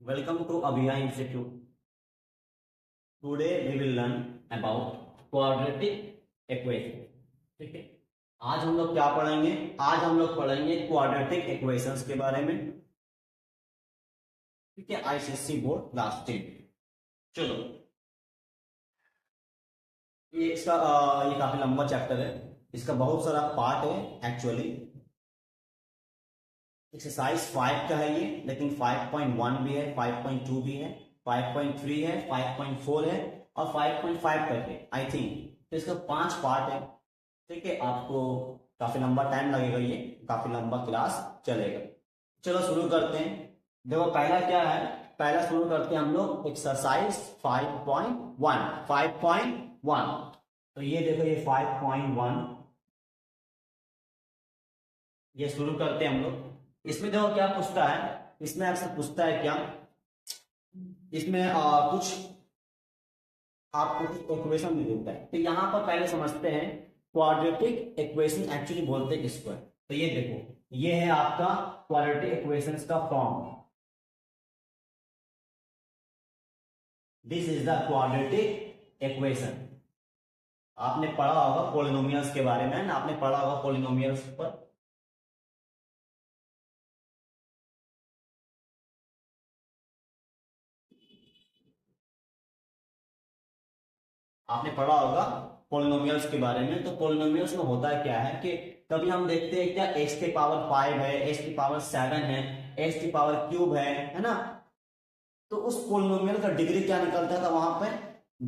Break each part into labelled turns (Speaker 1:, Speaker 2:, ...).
Speaker 1: Welcome to Abhiya Institute. Today we will learn about quadratic equation. ठीक है, आज हम लोग क्या पढ़ेंगे? आज हम लोग पढ़ेंगे क्वाड्रेटिक इक्वेशंस के बारे में। ठीक है, आईसीएससी बोर्ड क्लास 10। चलो, ये काफी लंबा चैप्टर है, इसका बहुत सारा पार्ट है एक्चुअली। एक्सरसाइज 5 का है ये, लेकिन 5.1 भी है, 5.2 भी है, 5.3 है, 5.4 है और 5.5 तक है आई थिंक। तो इसका 5 पार्ट है। ठीक है, आपको काफी लंबा टाइम लगेगा, ये काफी लंबा क्लास चलेगा। चलो शुरू करते हैं। देखो पहला क्या है, पहला शुरू करते हैं हम लोग एक्सरसाइज 5.1। तो ये देखो, ये 5.1 ये शुरू करते हैं हम लोग। इसमें देखो क्या पूछता है, इसमें आपसे पूछता है क्या, इसमें कुछ आपको इक्वेशन दे देता है। तो यहां पर पहले समझते हैं क्वाड्रेटिक इक्वेशन एक्चुअली बोलते हैं किसको है। तो ये देखो, ये है आपका क्वाड्रेटिक इक्वेशंस का form. This is the quadratic equation. आपने पढ़ा होगा पॉलिनोमियल्स के बारे में ना, आपने पढ़ा होगा पॉलिनोमियल्स पर। आपने पढ़ा होगा पॉलिनोमियल्स के बारे में। तो पॉलिनोमियल्स में होता है क्या है कि कभी हम देखते हैं क्या x की पावर 5 है, x की पावर 7 है, x की पावर क्यूब है ना। तो उस पॉलिनोमियल का डिग्री क्या निकलता था वहां पे,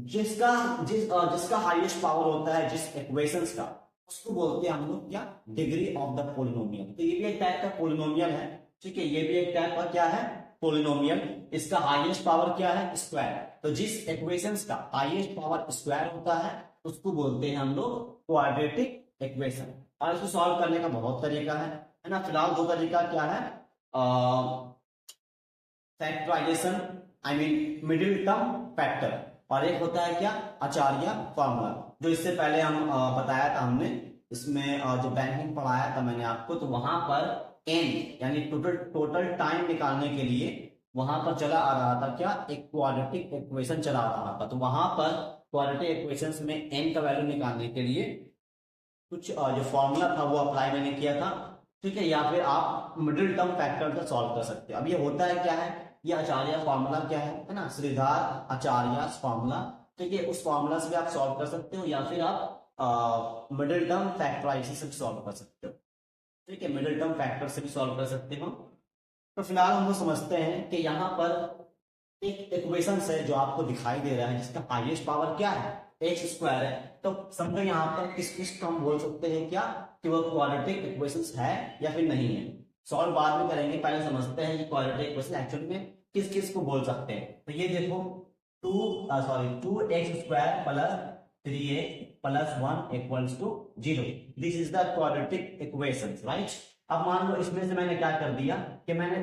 Speaker 1: जिसका हाईएस्ट पावर होता है जिस इक्वेशंस का, उसको बोलते हैं हम लोग क्या, डिग्री ऑफ द पॉलिनोमियल। तो ये भी एक टाइप का पॉलिनोमियल है। ठीक है, ये भी एक टाइप का क्या है, पॉलिनोमियल। इसका हाईएस्ट पावर क्या है, स्क्वायर। तो जिस इक्वेशंस का हाईएस्ट पावर स्क्वायर होता है उसको बोलते हैं हम लोग क्वाड्रेटिक इक्वेशन। और इसको सॉल्व करने का बहुत तरीका है ना। फिलहाल दो तरीका क्या है, factorisation I mean middle term factor, और एक होता है क्या, आचार्य फॉर्मूला, जो इससे पहले हम बताया था हमने। इसमें जो बैंकिंग पढ़ाया था मैंने आपको, तो वहां पर एन यानी टोटल टाइम निकालने के लिए वहां पर चला आ रहा था क्या, एक क्वाड्रेटिक इक्वेशन चला आ रहा था। तो वहां पर क्वाड्रेटिक इक्वेशंस में एन का वैल्यू निकालने के लिए कुछ जो फॉर्मूला था वो अप्लाई मैंने किया था। ठीक है, या फिर आप मिडिल टर्म फैक्टर का सॉल्व कर सकते हो। अब ये होता है क्या है, ये आचार्य फॉर्मूला क्या है ना, श्रीधर आचार्य फॉर्मूला। ठीक है, उस फॉर्मूला से भी आप सॉल्व कर सकते हो, या फिर आप मिडिल टर्म फैक्टराइजेशन से भी सॉल्व कर सकते हो। ठीक है, मिडिल टर्म फैक्टर से भी सॉल्व कर सकते हो। तो फिलहाल हम लोग समझते हैं कि यहाँ पर एक इक्वेशन है जो आपको दिखाई दे रहा है, जिसका हाईएस्ट पावर क्या है, एक्स स्क्वायर है। तो समझो यहाँ पर किस हम बोल सकते हैं क्या, कि वो क्वाड्रेटिक इक्वेशन है या फिर नहीं है। सॉल्व बाद में करेंगे, पहले समझते हैं कि क्वाड्रेटिक इक्वेशन एक्चुअली में किस किस को बोल सकते हैं। तो ये देखो, 2x square plus 3x plus 1 equals to 0। This is the quadratic equation, right. अब मान लो इसमें से मैंने क्या कर दिया कि मैंने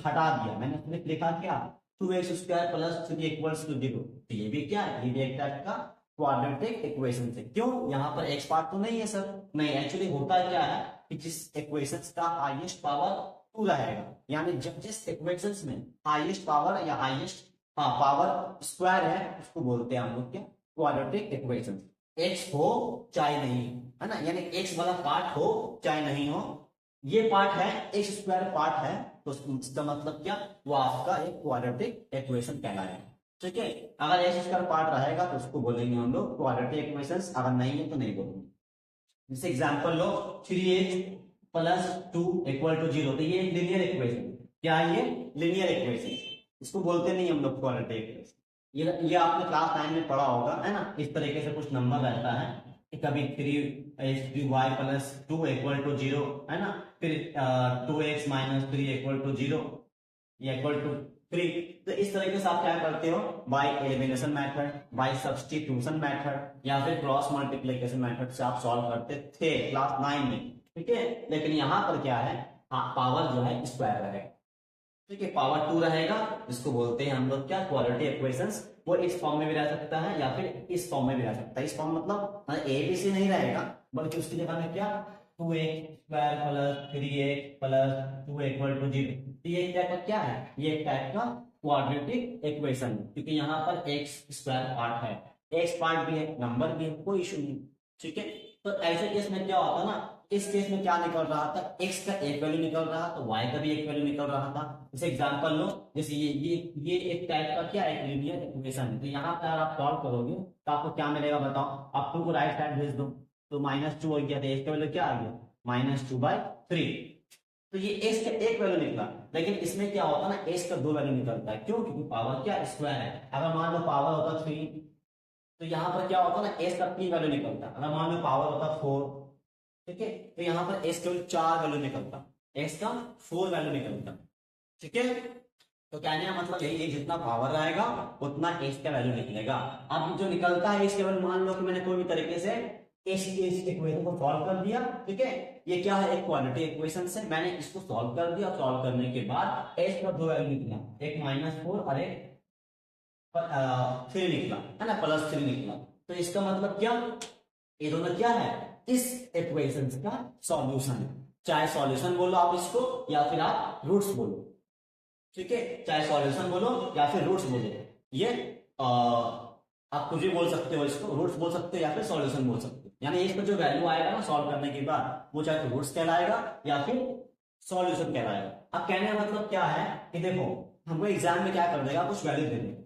Speaker 1: हटा दिया, मैंने उसमें लिखा क्या, 2x square plus 3 equals to 0। तो ये भी क्या है, ये भी एक टाइप का क्वाड्रेटिक इक्वेशन है। क्यों, यहाँ पर x पार्ट तो नहीं है सर। नहीं, एक्चुअली होता क्या है कि जिस इक्वेशन का हाईएस्ट पावर 2 रहेगा, यानी जब जिस इक्वेशन में हाईएस्ट पावर या हाईएस्ट पावर स्क्वायर है, उसको बोलते हैं हम लोग क्या, क्वाड्रेटिक इक्वेशन। x हो चाहे नहीं, है ना, यानी x वाला पार्ट हो चाहे नहीं हो, ये पार्ट है, एक्स स्क्वायर पार्ट है, तो इसका मतलब क्या, वो आपका एक क्वाड्रेटिक इक्वेशन कहलाएगा। ठीक है, अगर एक्स स्क्वायर पार्ट रहेगा तो उसको बोलेंगे हम लोग क्वाड्रेटिक इक्वेशन, अगर नहीं है तो नहीं बोलेंगे। जैसे एग्जांपल लो, 3x प्लस 2 इक्वल टू 0। तो ये एक लीनियर इक्वेशन, क्या है ये, लीनियर इक्वेशन। इसको बोलते नहीं हम लोग क्वाड्रेटिक इक्वेशन। ये आपने क्लास 9 में पढ़ा होगा, है ना। इस तरीके से कुछ नंबर रहता है कि कभी 3y प्लस 2 इक्वल टू 0, है ना, फिर 2x minus 3 equal to 0 equal to 3। तो इस तरीके से आप क्या करते हो, by elimination method, by substitution method, या फिर क्रॉस मल्टीप्लिकेशन मेथड से आप सॉल्व करते थे क्लास 9 में। ठीक है, लेकिन यहाँ पर क्या है, पावर जो है स्क्वायर रहेगा। ठीक है, पावर 2 रहेगा, इसको बोलते हैं हम लोग क्या, क्वाड्रेटिक इक्वेशंस। वो इस फॉर्म में भी रह सकता है या फिर इस फॉर्म में भी रह सकता है। इस फॉर्म मतलब ए बी सी नहीं रहेगा, बल्कि उसकी जगह में क्या, 2x square plus 3x plus 2 equal to 0। तो ये एक टाइप का क्या है, ये एक टाइप का क्वाड्रेटिक इक्वेशन, क्योंकि यहाँ पर एक्स स्क्वायर पार्ट है, एक्स पार्ट भी है, नंबर भी है, कोई इशू नहीं। ठीक है, तो ऐसे केस में क्या होता ना, इस केस में क्या निकल रहा था, x का एक वैल्यू निकल रहा तो y का भी एक वैल्यू निकल रहा था। जैसे एग्जांपल लो, जैसे ये एक टाइप का क्या है, लीनियर इक्वेशन है। तो यहाँ पर आप सॉल्व करोगे तो आपको क्या मिलेगा बताओ, आप 2 को राइट साइड भेज दो तो -2 हो गया, तो x का वैल्यू क्या आ गया, -2/3। तो ये x का एक वैल्यू निकला, लेकिन इसमें क्या होता है ना, x का 2 वैल्यू निकलता है। क्यों? क्योंकि पावर क्या स्क्वायर है। अगर मान लो पावर होता 3 तो यहाँ पर क्या होता ना, s का 3 वैल्यू निकलता। अगर मान लो पावर होता 4, ठीक है, तो यहाँ पर s केवल 4 वैल्यू निकलता, x का 4 वैल्यू निकलता। ठीक है, तो कहने का मतलब यही है, जितना पावर आएगा उतना s का वैल्यू निकलेगा। अब जो निकलता है s केवल, मान लो कि मैंने कोई भी तरीके से इस इक्वेशन को सॉल्व कर दिया। ठीक है, ये क्या है, एक क्वाड्रेटिक इक्वेशन से मैंने इसको सॉल्व कर दिया। सॉल्व करने के बाद s का 2 वैल्यू निकला, एक -4 और एक 3 निकला, है ना, +3 निकला। तो इसका मतलब क्या, ये दोनों क्या है, इस इक्वेशन का सॉल्यूशन है। चाहे सॉल्यूशन बोलो आप इसको, या फिर आप रूट्स बोलो। ठीक है, चाहे सॉल्यूशन बोलो या फिर रूट्स बोलो, ये आप कुछ भी बोल सकते हो, इसको रूट्स बोल सकते हो या फिर सॉल्यूशन बोल सकते हो। यानी इसमें जो वैल्यू आएगा ना सॉल्व करने के बाद, वो चाहे तो रूट्स कहलाएगा या फिर सॉल्यूशन कहलाएगा। अब कहने का मतलब क्या है कि देखो, हमको एग्जाम में क्या कर देगा, कुछ वैल्यू दे देगा।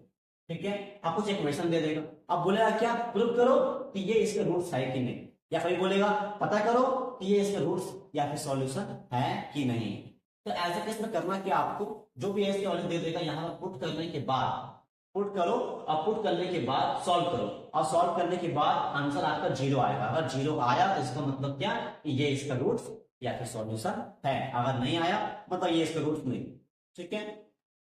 Speaker 1: ठीक है, आप कुछ इक्वेशन दे देगा, अब बोलेगा क्या, प्रूव करो कि ये इसके रूट्स है कि नहीं, या फिर बोलेगा पता करो कि ये इसके रूट्स या फिर सॉल्यूशन है कि नहीं। तो ऐसे केस में करना क्या, आपको जो भी इसके वैल्यू दे देगा, यहाँ पर पुट करने के बाद पुट करो, और पुट करने के बाद सॉल्व करो, और सॉल्व करने के बाद आंसर आपका 0 आएगा। अगर 0 आया तो इसका मतलब क्या, ये इसका रूट्स या फिर सॉल्यूशन है। अगर नहीं आया मतलब ये इसका रूट्स नहीं। ठीक है,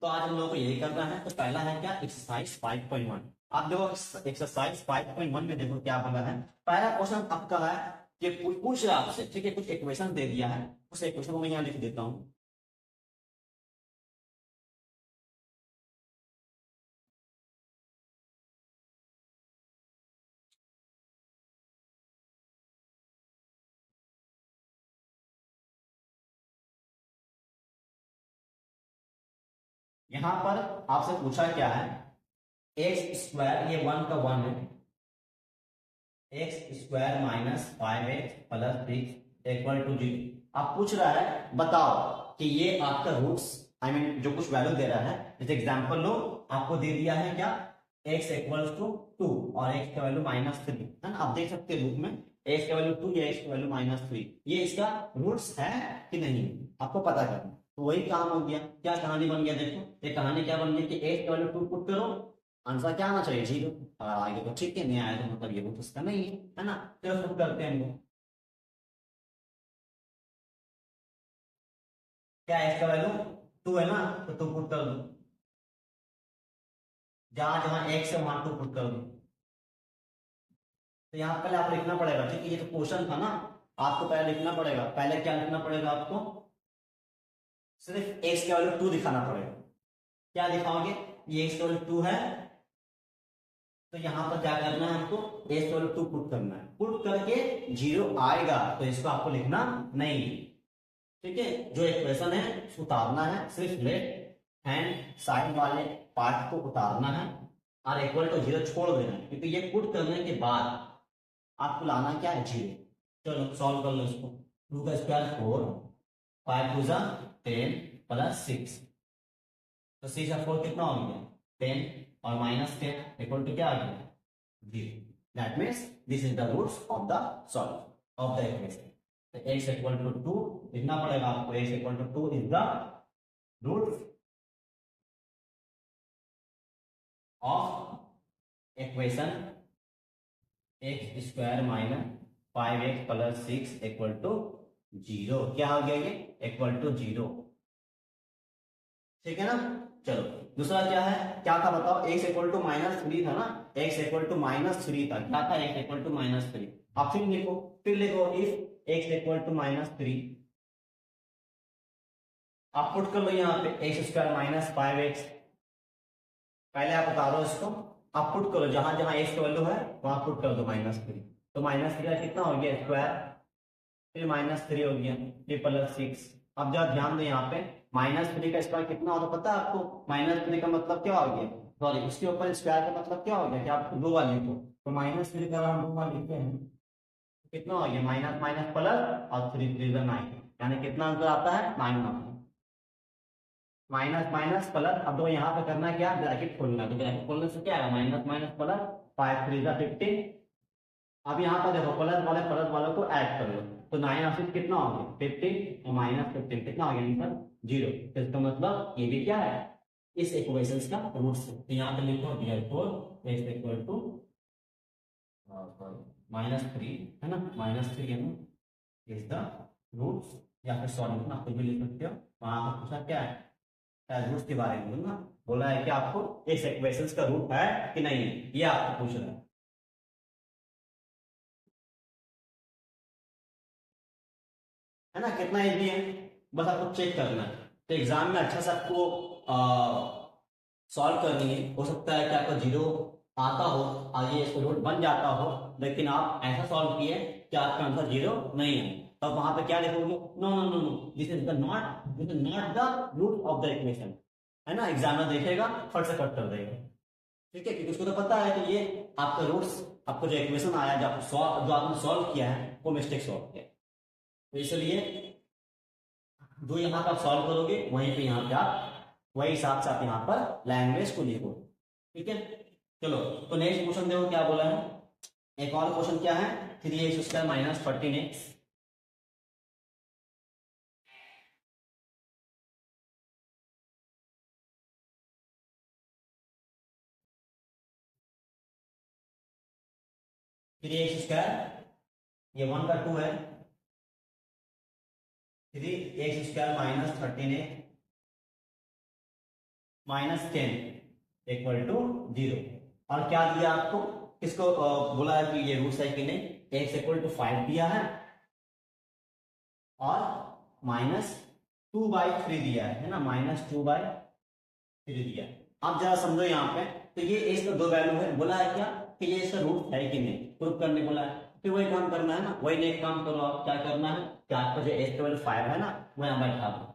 Speaker 1: तो आज हम लोगों को यही करना है। तो पहला है क्या, एक्सरसाइज 5.1। आप देखो एक्सरसाइज 5.1 में देखो क्या बना है। पहला क्वेश्चन आपका है कि पूछ रहा आपसे, ठीक है, कुछ इक्वेशन दे दिया है, उस इक्वेशन को मैं यहाँ लिख देता हूँ। यहां पर आपसे पूछा क्या है, एक्स स्क्वायर, ये 1 का 1 है, एक्स स्क्वायर -5x + 6 = 0। आप पूछ रहा है बताओ कि ये आपका रूट्स, आई मीन जो कुछ वैल्यू दे रहा है, जैसे एग्जांपल लो, आपको दे दिया है क्या, x = 2 और x का वैल्यू -3, है ना। आप देख सकते हैं रूप में x का वैल्यू 2 या x का वैल्यू -3, ये इसका रूट्स है कि नहीं, आपको पता करना। तो वही काम हो गया, क्या कहानी बन गया, देखो ये कहानी क्या बन गई कि x का वैल्यू 2 पुट करो, आंसर क्या आना चाहिए, 0। अगर आ गया तो ठीक है, नहीं आया तो मतलब ये रूट उसका नहीं है ना। तो पुट करते हैं हम लोग, क्या है इसका वैल्यू 2 है ना, तो 2 पुट कर दो, जहां जहां x है वहां 2 पुट कर दो। तो यहाँ पहले आप लिखना पड़ेगा, ठीक है, ये तो क्वेश्चन था ना, आपको पहले लिखना पड़ेगा। पहले क्या लिखना पड़ेगा आपको, सिर्फ x का वैल्यू 2 दिखाना पड़ेगा। क्या दिखाओगे, ये x का वैल्यू 2 है, तो यहाँ पर क्या करना है हमको, x का वैल्यू 2 पुट करना है। पुट करके 0 आएगा तो इसको आपको लिखना नहीं, ठीक है। जो इक्वेशन है उतारना है, सिर्फ लेफ्ट हैंड साइड वाले पार्ट को उतारना है और =0 छोड़ देना है, क्योंकि ये पुट करने के बाद आपको लाना क्या है, 0। चलो सॉल्व कर लो इसको, 2 का स्क्वायर 4, 5 2 10 + 6, तो 6 और 4 कितना हो गया, 10 और -10 = क्या आ गया, 0। That means this is the roots of the solve of the equation. तो x = 2 लिखना पड़ेगा आपको, x = 2 is the root of equation x² - 5x + 6 = 0। क्या हो गया, ये =0, ठीक है ना। चलो दूसरा क्या है, क्या था बताओ, x = -3 था ना, x = -3 था, क्या था, x = -3। आप फिर लिखो इफ x = -3, आप पुट कर लो यहाँ पे x² - 5x, पहले आप उतारो इसको, आप पुट करो, जहां जहां x की वैल्यू है वहां पुट कर दो -3, तो -3 कितना हो गया स्क्वायर, फिर -3 हो गया, फिर +6, अब जरा ध्यान दो यहाँ पे, -3 का स्क्वायर कितना होता पता है आपको? -3 का मतलब क्या हो गया, सॉरी उसके ऊपर स्क्वायर का मतलब क्या हो गया कि आप 2 वाले लिखो, तो -3 का हम 2 वाले लिखते हैं, कितना हो गया, माइनस माइनस प्लस और 3 3 9, यानी कितना आंसर आता है 9 आता है। माइनस माइनस प्लस, अब तो यहाँ पे करना है क्या, ब्रैकेट खोलना, तो ब्रैकेट खोलने से क्या है, माइनस माइनस प्लस, 5 3 15। अब यहाँ पर देखो प्लस वालों को ऐड कर लो, तो 9 और 6 कितना हो गया 15 और -15 कितना हो गया आंसर 0। तो इसका मतलब ये भी क्या है, इस इक्वेशंस का रूट्स है। तो यहाँ पे लिखो therefore x इक्वल टू -3 है ना, -3 है ना, इज द रूट्स, या फिर सॉल्यूशन आप कुछ भी लिख सकते हो। वहां पर पूछा क्या है, रूट्स के बारे में बोलना, बोला है कि आपको इस इक्वेशंस का रूट है कि नहीं है, ये आपको पूछ रहा है ना, कितना इजी है, बस आपको चेक करना है। तो एग्जाम में अच्छा से आपको सॉल्व करनी है, हो सकता है कि आपका 0 आता हो, आगे इसको रूट बन जाता हो, लेकिन आप ऐसा सॉल्व किए कि आपका आंसर 0 नहीं है, तब तो वहां पे क्या लिखोगे, no no no no, this is not the root of the equation, है ना, एग्जामिनर देखेगा फट से कट कर देगा, ठीक है, क्योंकि उसको तो पता है कि ये आपका रूट्स, आपको जो इक्वेशन आया, जो आपने सॉल्व किया है वो मिस्टेक सॉल्व किया, तो इसलिए जो यहाँ पे आप सॉल्व करोगे वहीं पे यहाँ पे आप वही हिसाब से आप यहाँ पर लैंग्वेज को लिखो, ठीक है। चलो, तो नेक्स्ट क्वेश्चन देखो क्या बोला है, एक और क्वेश्चन क्या है, 3x² - 13x, ये 1 का 2 है, 3x² - 13x -10 इक्वल टू 0, और क्या दिया आपको, किसको बोला है कि ये रूट्स है कि नहीं, x इक्वल टू 5 दिया है और -2/3 दिया है ना, -2/3 दिया है। आप जरा समझो यहाँ पे, तो ये इसका 2 वैल्यू है, बोला है क्या कि ये इसका रूट है कि नहीं, प्रूफ करने बोला है, फिर वही काम करना है ना, वही एक काम करो आप, क्या करना है कि आपका जो x का वैल्यू 5 है ना, वो यहाँ बैठा दो,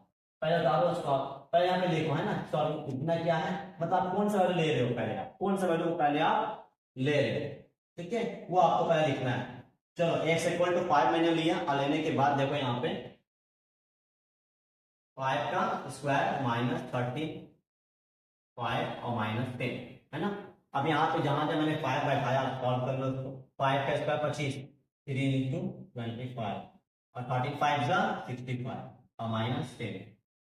Speaker 1: पहले उतारो उसको, पहले यहाँ पे देखो है ना, सॉरी इतना क्या है, मतलब आप कौन सा वैल्यू ले रहे हो, पहले आप कौन सा वैल्यू पहले आप ले रहे हो, ठीक है, वो आपको पहले लिखना है। चलो x इक्वल टू 5 मैंने लिया, और लेने के बाद देखो यहाँ पे 5 का स्क्वायर -13, 5 और -10 है ना। अब यहाँ पे जहां जहां मैंने 5 बैठाया, सॉल्व कर लो उसको, 5 का स्क्वायर 25, 3 इंटू 25 और 13 5 जा 65 और -10।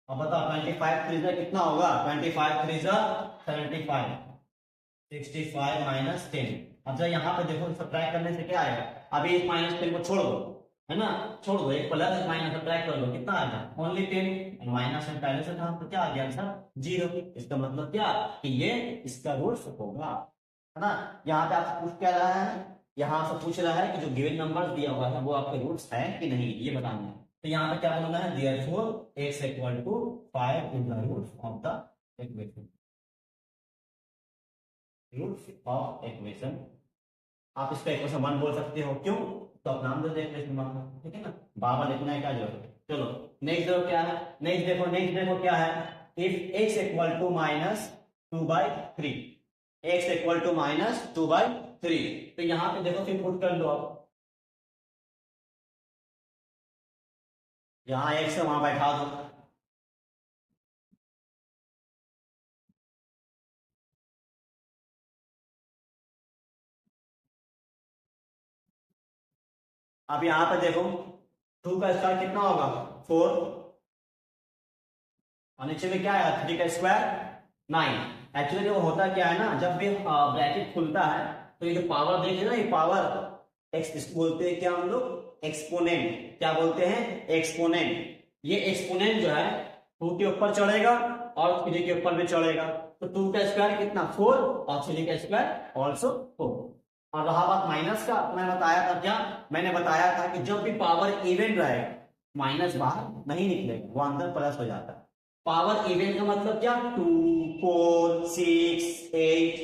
Speaker 1: अब बताओ 25 3 जा कितना होगा, 25 3 जा 75, 65 -10। अब जब यहाँ पे देखो सब्ट्रैक्ट करने से क्या आएगा, अभी इस -10 को छोड़ दो, है ना, छोड़ दो, एक प्लस एक माइनस सब्ट्रैक्ट कर लो, कितना आएगा ओनली 10, माइनस में पहले से था तो क्या आ गया आंसर 0। इसका मतलब क्या कि ये इसका रूट होगा, है ना। यहाँ पे आपसे पूछ क्या रहा है, यहाँ से पूछ रहा है कि जो गिवन नंबर दिया हुआ है वो आपके रूट्स है कि नहीं, ये बताना है। तो यहाँ पे क्या बोलना है, therefore x equal to 5 is the root of the equation, root of equation. आप इसका इक्वेशन 1 बोल सकते हो, क्यों, तो आप नाम दे दे इक्वेशन 1, ठीक है ना, बाबा लिखना है क्या जरूरत है। चलो नेक्स्ट देखो क्या है, नेक्स्ट देखो क्या है, if x equal to -2/3, x equal to -2/3, तो यहाँ पे देखो फिर पुट कर लो आप, यहाँ x है वहां बैठा दो, अब यहाँ पे देखो 2 का स्क्वायर कितना होगा 4, और नीचे में क्या है 3 का स्क्वायर 9। एक्चुअली जो होता क्या है ना, जब भी ब्रैकेट खुलता है तो ये जो पावर देखे ना, ये पावर एक्स बोलते हैं क्या हम लोग, एक्सपोनेंट, क्या बोलते हैं एक्सपोनेंट। ये एक्सपोनेंट जो है 2 के ऊपर चढ़ेगा और 3 के ऊपर भी चढ़ेगा, तो 2 का स्क्वायर कितना 4 और 3 का स्क्वायर ऑल्सो 4। और रहा बात माइनस का, मैं बताया था क्या, मैंने बताया था कि जब भी पावर इवेंट रहेगा माइनस बाहर नहीं निकलेगा, वो अंदर प्लस हो जाता है। पावर इवेंट का मतलब क्या, 2 4 6 8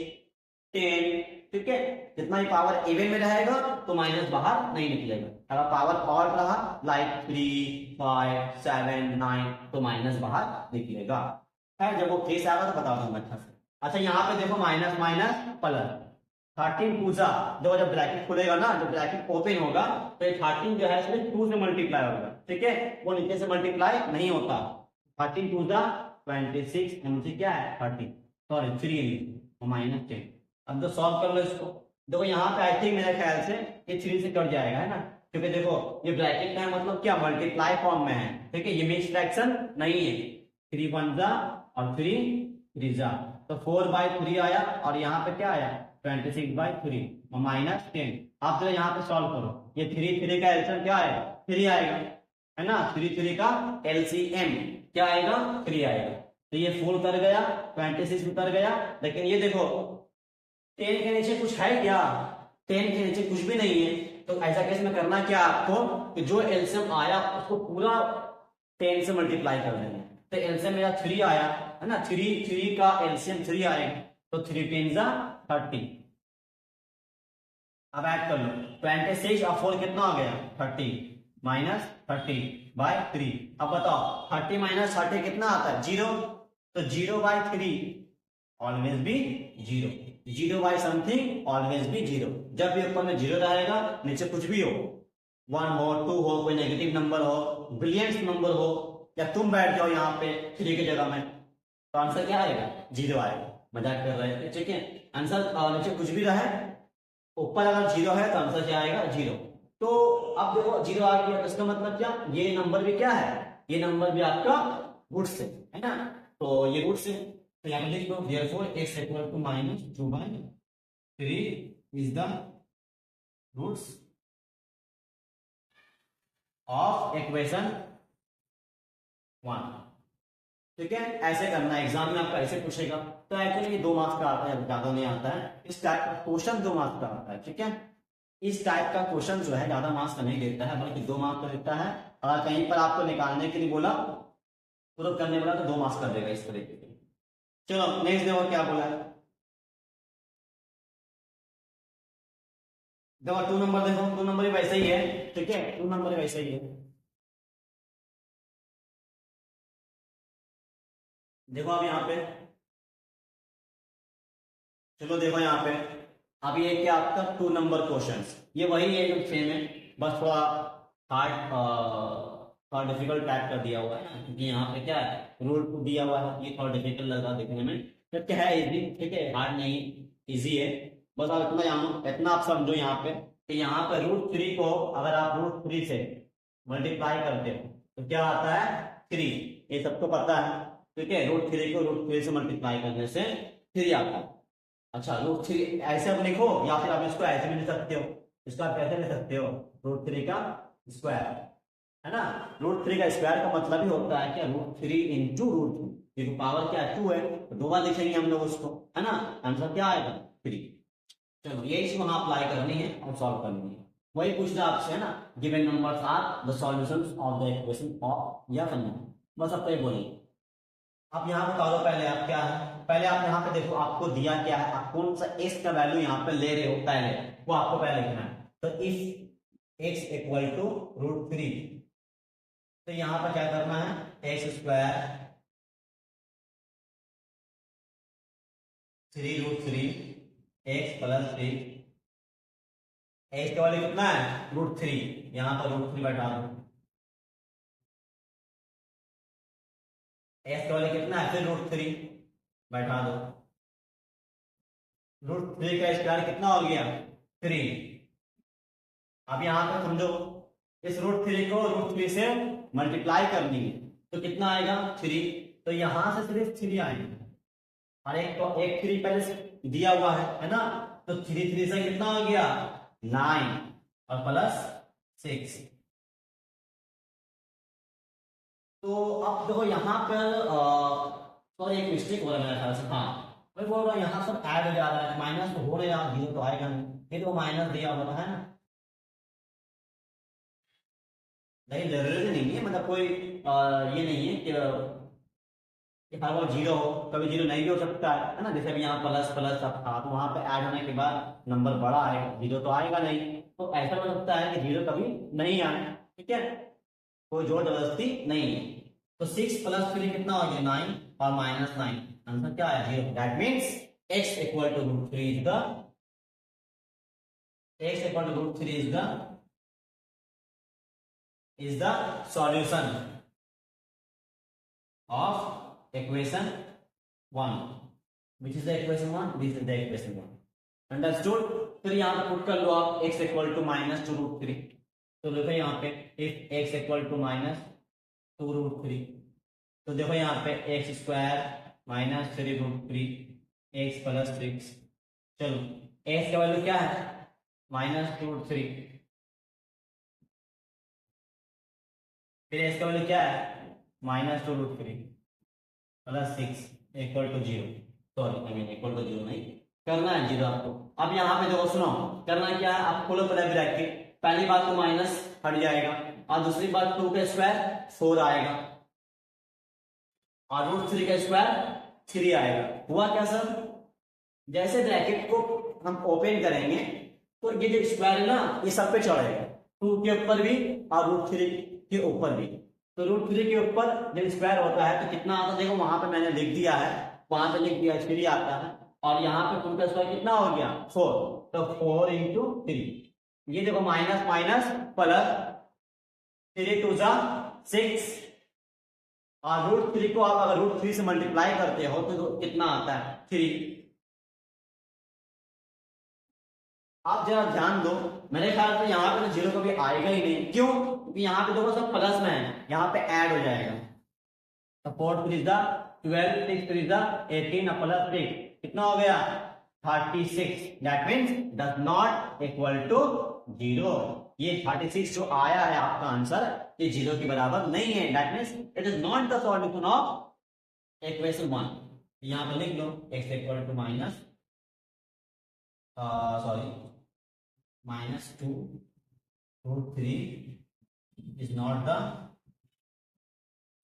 Speaker 1: 10, ठीक है, जितना भी पावर इवन में रहेगा तो माइनस बाहर नहीं निकलेगा, अगर पावर ऑड रहा लाइक 3, 5, 7, 9 तो माइनस बाहर निकलेगा। है, जब वो केस आएगा तो बता दूंगा अच्छा से। अच्छा यहाँ पे देखो माइनस माइनस प्लस 13 पूजा, जब ब्रैकेट खुलेगा ना, जब ब्रैकेट ओपन होगा तो ये 13 जो है सिर्फ 2 से मल्टीप्लाई होगा, ठीक है, वो नीचे से मल्टीप्लाई नहीं होता। 13 पूजा 26, नीचे क्या है 30, सॉरी 3 माइनस 10। अब तो सॉल्व कर लो इसको। देखो यहाँ पे आई थिंक मेरे ख्याल से ये 3 से कट जाएगा, है ना, क्योंकि देखो ये ब्रैकेट है मतलब क्या मल्टीप्लाई फॉर्म में है, ठीक है, ये मिक्स फ्रैक्शन नहीं है। 3 1 जा और 3 3 जा, तो 4/3 आया और यहाँ पे क्या आया 26/3 और माइनस 10। आप जरा यहाँ पे सॉल्व करो, ये 3 3 का एलसीएम क्या आएगा 3 आएगा, है ना, 3 3 का एलसीएम क्या आएगा 3 आएगा, तो ये फुल कर गया 26 उतर गया। लेकिन ये देखो 10 के नीचे कुछ है क्या, 10 के नीचे कुछ भी नहीं है, तो ऐसा केस में करना क्या आपको कि जो एलसीएम आया उसको पूरा 10 से मल्टीप्लाई कर देना। तो एलसीएम मेरा 3 आया, है ना, 3 का एलसीएम 3 आएगा, तो 3 10 जा 30। अब ऐड कर लो 26 और 4 कितना हो गया 30 माइनस 30/3। अब बताओ 30 माइनस 30 कितना आता है 0, तो 0/3 ऑलवेज भी 0, 0 बाई समथिंग ऑलवेज भी 0। जब भी ऊपर में 0 रहेगा नीचे कुछ भी हो, 1 हो 2 हो कोई नेगेटिव नंबर हो बिलियंस नंबर हो, या तुम बैठ जाओ यहाँ पे 3 की जगह में, तो आंसर क्या आएगा 0 आएगा। मजाक कर रहे थे, ठीक है, आंसर नीचे कुछ भी रहे ऊपर अगर 0 है तो आंसर क्या आएगा 0। तो अब देखो 0 आ गया, तो इसका मतलब क्या, ये नंबर भी क्या है, ये नंबर भी आपका रूट्स है ना, तो ये रूट्स है, तो यहाँ पे लिख दो therefore x equal to -2/3 is the roots of equation 1। ठीक है, ऐसे करना है, एग्जाम में आपका ऐसे पूछेगा। तो एक्चुअली ये 2 मार्क्स का आता है, ज्यादा नहीं आता है, इस टाइप का क्वेश्चन 2 मार्क्स का आता है, ठीक है, इस टाइप का क्वेश्चन जो है ज्यादा मार्क्स का नहीं देता है, बल्कि 2 मार्क्स का देता है। अगर कहीं पर आपको निकालने के लिए बोला प्रूव करने बोला तो 2 मार्क्स कर देगा इस तरीके से। चलो नेक्स्ट देखो क्या बोला है, देखो 2 नंबर देखो, 2 नंबर भी वैसे ही है, ठीक है, 2 नंबर भी वैसे ही है। देखो अब यहाँ पे, चलो देखो यहाँ पे, अब ये क्या आपका 2 नंबर क्वेश्चन, ये वही है जो सेम है, बस थोड़ा हार्ड थोड़ा डिफिकल्ट टाइप कर दिया हुआ है ना, क्योंकि यहाँ पे क्या है रूल दिया हुआ है, ये थोड़ा डिफिकल्ट लगा देखने में, तो क्या है इजी, ठीक है, हार्ड नहीं इजी है। बस आप इतना जानो, इतना आप समझो यहाँ पे कि यहाँ पे √3 को अगर आप √3 से मल्टीप्लाई करते हो तो क्या आता है 3, ये सबको पता है, ठीक है, √3 को √3 से मल्टीप्लाई करने से 3 आता है। अच्छा √3 ऐसे आप लिखो, या फिर आप इसको ऐसे भी लिख सकते हो, इसको आप कैसे लिख सकते हो √3 का स्क्वायर, है ना, √3 का स्क्वायर का मतलब ही होता है क्या √3 इंटू √3, क्योंकि पावर क्या 2 है तो 2 बार लिखेंगे हम लोग उसको, है ना, आंसर क्या आएगा 3। चलो ये चीज वहां अप्लाई करनी है और सॉल्व करनी है, वही पूछ रहा आपसे, है ना, given numbers are the solutions of the equation of या करना है, बस अब तो ये बोलिए। आप यहाँ बता दो पहले आप क्या है, पहले आप यहाँ पे देखो आपको दिया क्या है, आप कौन सा x का वैल्यू यहाँ पे ले रहे हो पहले वो आपको पहले लिखना है। तो इफ x इक्वल टू √3, तो यहाँ पर क्या करना है x square 3√3 x plus 3, x का वैल्यू कितना है √3, यहाँ पर √3 बैठा दो, x का वैल्यू कितना है फिर √3 बैठा दो, √3 का स्क्वायर कितना हो गया 3। अब यहाँ पर समझो इस √3 को √3 से मल्टीप्लाई करनी है तो कितना आएगा 3, तो यहां से सिर्फ 3 आएगा, और एक तो एक 3 पहले से दिया हुआ है ना, तो 3 3 से कितना हो गया 9 और प्लस 6। तो अब देखो यहाँ पर सॉरी एक मिस्टेक हो रहा है मेरे ख्याल से, हाँ मैं बोल रहा हूँ यहाँ सब ऐड हो जा रहा है, माइनस तो हो रहा है, 0 तो आएगा नहीं, ये तो माइनस दिया हुआ है ना, नहीं जरूरी नहीं है, मतलब कोई ये नहीं है कि कि हर बार जीरो हो, कभी जीरो नहीं भी हो सकता है ना। जैसे अभी यहाँ प्लस प्लस सब था तो वहां पे ऐड होने के बाद नंबर बड़ा आएगा, जीरो तो आएगा नहीं। तो ऐसा हो सकता है कि जीरो कभी नहीं आए, ठीक है, कोई जोर जबरदस्ती नहीं है। तो 6 + 3 कितना हो गया 9 और -9, आंसर क्या है 0। That means x equal to √3 is the x equal to √3 is the solution of equation 1, which is the equation 1, this is the equation 1, understood। फिर यहाँ पे पुट कर लो आप x इक्वल टू -2√3, तो देखो यहाँ पे if x इक्वल टू -2√3, तो देखो यहाँ पे x² -3√3 x + 6, चलो x का वैल्यू क्या है -2√3, फिर x का वैल्यू क्या है -2√3 + 6 equal to 0, sorry I mean equal to 0 नहीं, करना है 0 आपको। अब यहाँ पे देखो सुनो, करना क्या है, आप खोलो पहले ब्रैकेट, पहली बात तो माइनस हट जाएगा और दूसरी बात 2 का स्क्वायर 4 आएगा और √3 का स्क्वायर 3 आएगा। हुआ क्या सर, जैसे ब्रैकेट को हम ओपन करेंगे तो ये जो स्क्वायर है ना ये सब पे चढ़ेगा, 2 के ऊपर भी और √3 के ऊपर भी। तो √3 के ऊपर जब स्क्वायर होता है तो कितना आता है, देखो वहां पे मैंने लिख दिया है, वहां पे लिख दिया 3 आता है, और यहाँ पे 2 का स्क्वायर कितना हो गया 4, तो 4 × 3, ये देखो माइनस माइनस प्लस 3 × 2 = 6, और √3 को आप अगर √3 से मल्टीप्लाई करते हो तो कितना आता है 3। आप जरा ध्यान दो, मेरे ख्याल से यहाँ पे तो 0 कभी आएगा ही नहीं, क्यों, क्योंकि यहाँ पे देखो सब प्लस में है, यहाँ पे ऐड हो जाएगा। तो 4 × 3 = 12, 6 × 3 = 18 और प्लस 3 कितना हो गया 36, that means does not equal to 0। ये 36 जो आया है आपका आंसर ये 0 के बराबर नहीं है, that means it is not the solution of equation 1। यहाँ पे लिख लो x equal to -2√3 is not the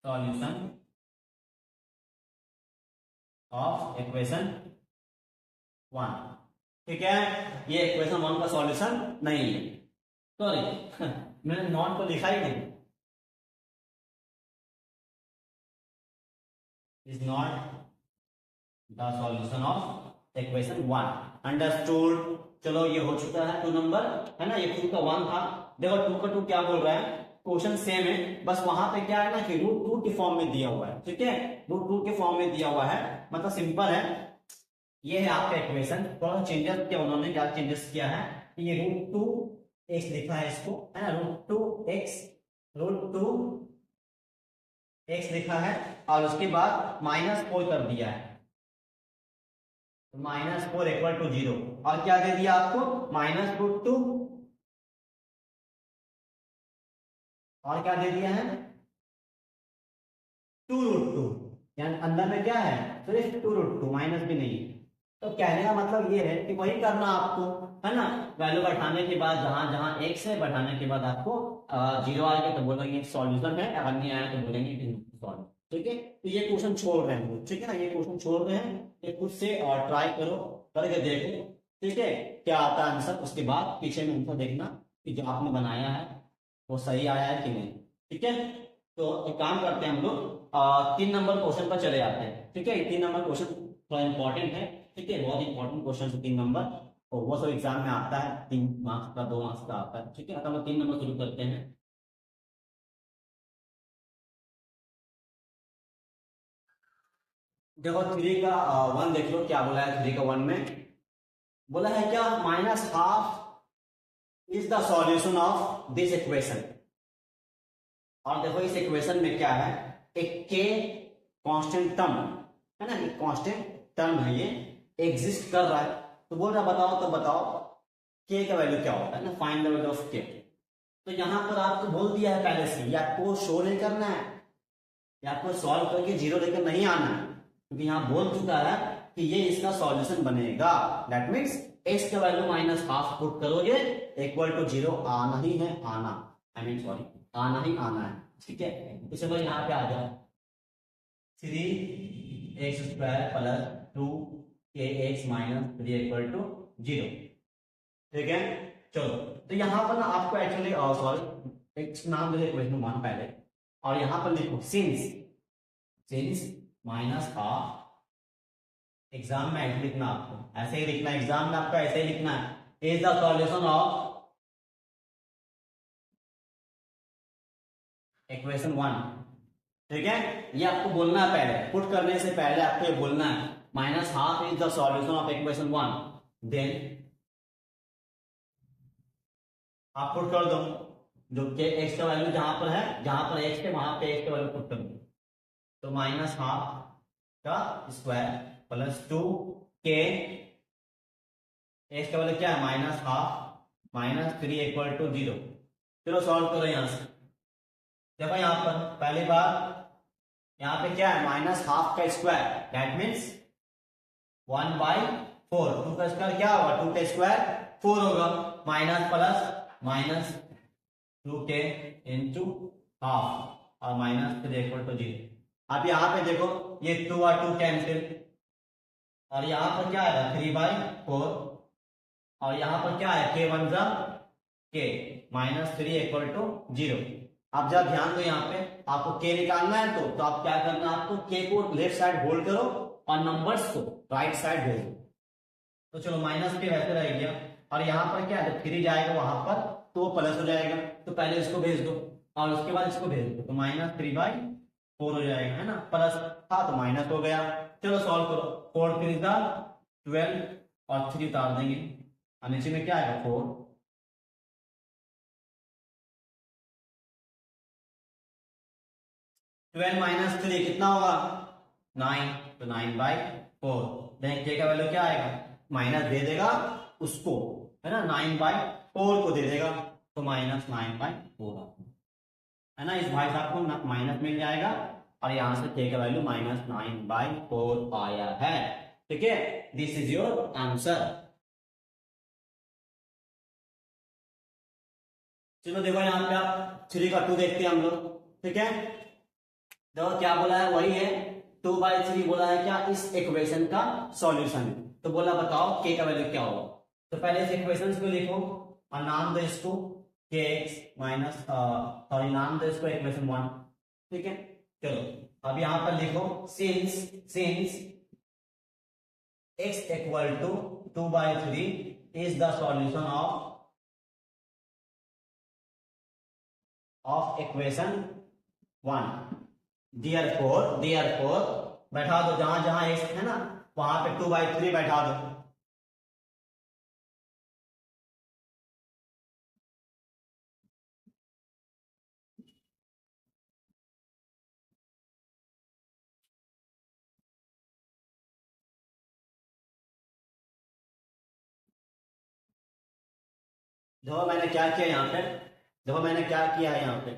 Speaker 1: solution of equation 1, ठीक है, ये इक्वेशन 1 का सॉल्यूशन नहीं है। सॉरी मैंने नॉट तो लिखा ही नहीं, is not the solution of equation 1, understood. चलो ये हो चुका है 2 नंबर, है ना, ये 2 का 1 था। देखो 2 का 2 क्या बोल रहा है, क्वेश्चन सेम है, बस वहां पे क्या है ना कि √2 के फॉर्म में दिया हुआ है, ठीक है, √2 के फॉर्म में दिया हुआ है, मतलब सिंपल है। ये है आपका इक्वेशन, थोड़ा सा चेंजेस किया उन्होंने, क्या चेंजेस किया है, ये √2x लिखा है इसको, है ना, √2x लिखा है और उसके बाद -4 कर दिया है, -4 इक्वल टू 0, और क्या दे दिया आपको -√2, और क्या दे दिया है 2√2, यानी अंदर में क्या है सिर्फ 2√2, माइनस भी नहीं। तो कहने का मतलब ये है कि वही करना आपको, है ना, वैल्यू बैठाने के बाद जहां जहां x है बैठाने के बाद आपको 0 आएगा तो बोलेंगे सॉल्यूशन है, अगर नहीं आया तो बोलेंगे सॉल्व, ठीक है। तो ये क्वेश्चन छोड़ रहे हैं, ठीक है ना, ये क्वेश्चन छोड़ रहे हैं, ये खुद से और ट्राई करो, करके देखो, ठीक है, क्या आता है आंसर, उसके बाद पीछे में आंसर देखना कि जो आपने बनाया है वो सही आया है कि नहीं, ठीक है। तो एक काम करते हैं हम लोग 3 नंबर क्वेश्चन पर चले जाते हैं, ठीक है। 3 नंबर क्वेश्चन थोड़ा इंपॉर्टेंट है, ठीक है, बहुत इंपॉर्टेंट क्वेश्चन है 3 नंबर, और वो सब एग्जाम में आता है, 3 मार्क्स का 2 मार्क्स का आता है, ठीक है। तो हम 3 नंबर शुरू करते हैं। देखो 3 का 1 देख लो, क्या बोला है 3 का 1 में, बोला है क्या -12 is the solution of this equation. और देखो इस इक्वेशन में क्या है, एक के कांस्टेंट टर्म है ना, एक कांस्टेंट टर्म है, ये एग्जिस्ट कर रहा है। तो बोल रहा बताओ, तो बताओ के का वैल्यू क्या होता है ना, फाइंड द वैल्यू ऑफ के। तो यहां पर आपको बोल दिया है पहले से, या आपको शो नहीं करना है या आपको सॉल्व करके 0 लेकर नहीं आना है, क्योंकि यहां बोल चुका है कि ये इसका सॉल्यूशन बनेगा, दैट मीन्स x का वैल्यू -12 पुट करोगे इक्वल टू 0 आना ही है, आना आई मीन सॉरी आना ही आना है, ठीक है। तो चलो यहाँ पे आ जाओ, 3x² plus 2kx minus 3 equal to 0। ठीक है, चलो तो यहाँ पर ना आपको एक्चुअली सॉरी एक नाम दे इक्वेशन 1 पहले, और यहाँ पर लिखो सिंस माइनस हाफ। एग्जाम में ऐसे लिखना, आपको ऐसे ही लिखना, एग्जाम में आपको ऐसे ही लिखना है, is the solution of equation 1। ठीक है, ये आपको बोलना है पहले, पुट करने से पहले आपको ये बोलना है minus half is the solution of equation 1। Then आप पुट कर दो जो के एक्स का वैल्यू जहां पर है, जहां पर एक्स है वहां पे एक्स का वैल्यू पुट कर दो, तो माइनस हाफ का स्क्वायर प्लस 2 के एक्स का वैल्यू क्या है minus half minus 3 equal to 0। चलो सॉल्व करो यहां से। देखो यहां पर पहली बार यहां पे क्या है माइनस हाफ का स्क्वायर, दैट मीन्स 1/4। 2 का स्क्वायर क्या होगा, 2 का स्क्वायर 4 होगा, minus plus minus 2k into half और माइनस 3 इक्वल टू 0। अब यहाँ पे देखो ये 2 और 2 कैंसिल, और यहाँ पर क्या आएगा 3/4, और यहाँ पर क्या है k 1 जा k माइनस 3 इक्वल टू 0। आप जब ध्यान दो यहाँ पे आपको k निकालना है, तो आप क्या करना है, आपको k को लेफ्ट साइड होल्ड करो और नंबर्स को राइट साइड भेजो। तो चलो माइनस के वैसे रह गया, और यहाँ पर क्या है 3 जाएगा वहां पर तो प्लस हो जाएगा, तो पहले इसको भेज दो और उसके बाद इसको भेज दो, तो माइनस 3/4 हो जाएगा, है ना, प्लस था तो माइनस हो गया। चलो सॉल्व करो, 4 3 12 और 3 उतार देंगे और नीचे में क्या आएगा 4। 12 माइनस 3 कितना होगा 9, तो 9/4। देख के का वैल्यू क्या आएगा, माइनस दे देगा उसको, है ना, 9/4 को दे देगा, तो माइनस 9/4 है ना। इस भाई साहब को माइनस मिल जाएगा और यहां से k का वैल्यू माइनस 9/4 आया है। ठीक है, दिस इज योर आंसर। चलो देखो यहाँ पे आप 3 का 2 देखते हैं हम लोग। ठीक है, देखो क्या बोला है, वही है 2/3 बोला है क्या इस इक्वेशन का सॉल्यूशन। तो बोला बताओ k का वैल्यू क्या होगा। तो पहले इस इक्वेशन को लिखो और नाम दो इसको kx माइनस सॉरी नाम दो इसको इक्वेशन 1। ठीक है, चलो अब यहां पर लिखो since x equal to 2/3 is the solution of equation 1। Therefore बैठा दो जहां जहां x है ना वहां पे 2/3 बैठा दो। देखो मैंने क्या किया यहाँ पे, देखो मैंने क्या किया है यहाँ पे,